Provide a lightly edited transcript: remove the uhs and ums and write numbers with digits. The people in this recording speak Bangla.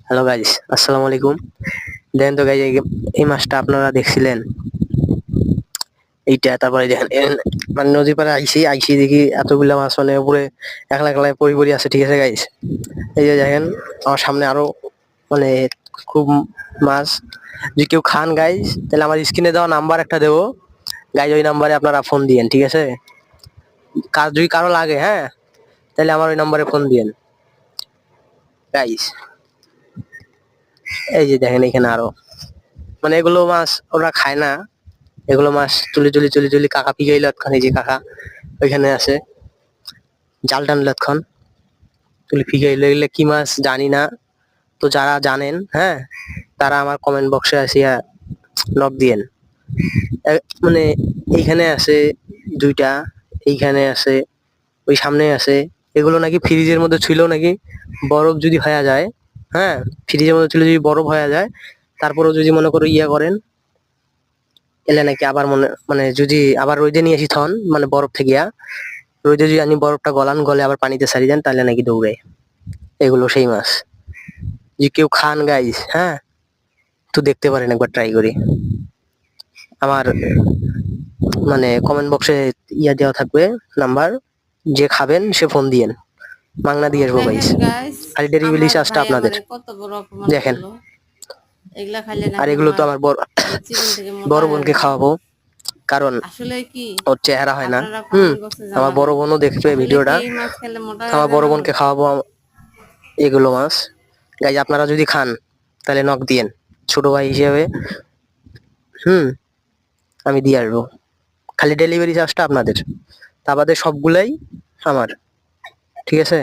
হ্যালো গাইস, আসসালামু আলাইকুম। দেখেন তো গাইস, এই মাছটা আপনারা দেখছিলেন এইটা। তারপরে দেখেন মানে নদীর পাড়ে আইসি দেখি এতগুলা মাছ, মানে উপরে একলা একলা পরি পরি আছে। ঠিক আছে গাইস, এই যে দেখেন আমার সামনে আরো মানে খুব মাছ। যদি কেউ খান গাইস, তাহলে আমার স্ক্রিনে দেওয়া নাম্বার একটা দেবো গাইস, ওই নাম্বারে আপনারা ফোন দিয়েন। ঠিক আছে, কাজ যদি কারো লাগে, হ্যাঁ, তাহলে আমার ওই নাম্বারে ফোন দিয়েন গাইস। এই যে দেখেন এখানে আরো, মানে এগুলো মাছ ওরা খায় না। এগুলো মাছ তুলি কাকা পিগাইল এতক্ষণ, এই যে কাকা ওইখানে আছে, জাল টানলো এতক্ষণ, তুলি পিগাইল। এগুলো কি মাছ জানি না, তো যারা জানেন, হ্যাঁ, তারা আমার কমেন্ট বক্সে আসিয়া নক দিয়েন। মানে এইখানে আছে দুইটা, এইখানে আছে, ওই সামনে আছে। এগুলো নাকি ফ্রিজের মধ্যে ছিল, নাকি বরফ যদি হয়ে যায়, হ্যাঁ, ফ্রিজের মধ্যে ছিল যদি বরফ হয়ে যায়, তারপরেও যদি মনে করো ইয়া করেন, এলে নাকি আবার মানে যদি আবার রোদে নিয়ে আসি তখন, মানে বরফ থেকে রোদে যদি আনি, বরফটা গলান, গলে আবার পানিতে ছাড়ি দেন, তাহলে নাকি দৌড়ে। এগুলো সেই মাছ। যে কেউ খান গাইস, হ্যাঁ, তো দেখতে পারেন, একবার ট্রাই করি। আমার মানে কমেন্ট বক্সে ইয়া দেওয়া থাকবে নাম্বার, যে খাবেন সে ফোন দিয়েন, মাংনা দিয়ে আসবো গাইস। দেখেন গাইস, খালি ডেলিভারি আমার চার্জটা ভাই আপনাদের। আমারে কত বড় অপমান দেখেন, করলো। এগুলা খাইলে আর নাকি এগুলো তো আমার বড় মানে চিকন থেকে মোটা বড় হয়ে বোনকে যাবো। খাওয়াবো, কারণ আসলে কি ওর চেহারা হয় না। আপনারা হুম, কমেন্ট বক্সে আমার বড় জানাবেন, বোনও দেখবে আসলে কি ভিডিওটা। এই মাছ খেলে মোটা হয়ে আমার বড় যাবো? বোনকে খাওয়াবো এগুলো মাছ গাইজ। আপনারা যদি খান তাহলে নক দিয়েন, ছোট ভাই হিসেবে। হুম, আমি দিয়ে আসবো। খালি ডেলিভারি চার্জটা আপনাদের, তা বাদে সবগুলাই আমার। ঠিক আছে।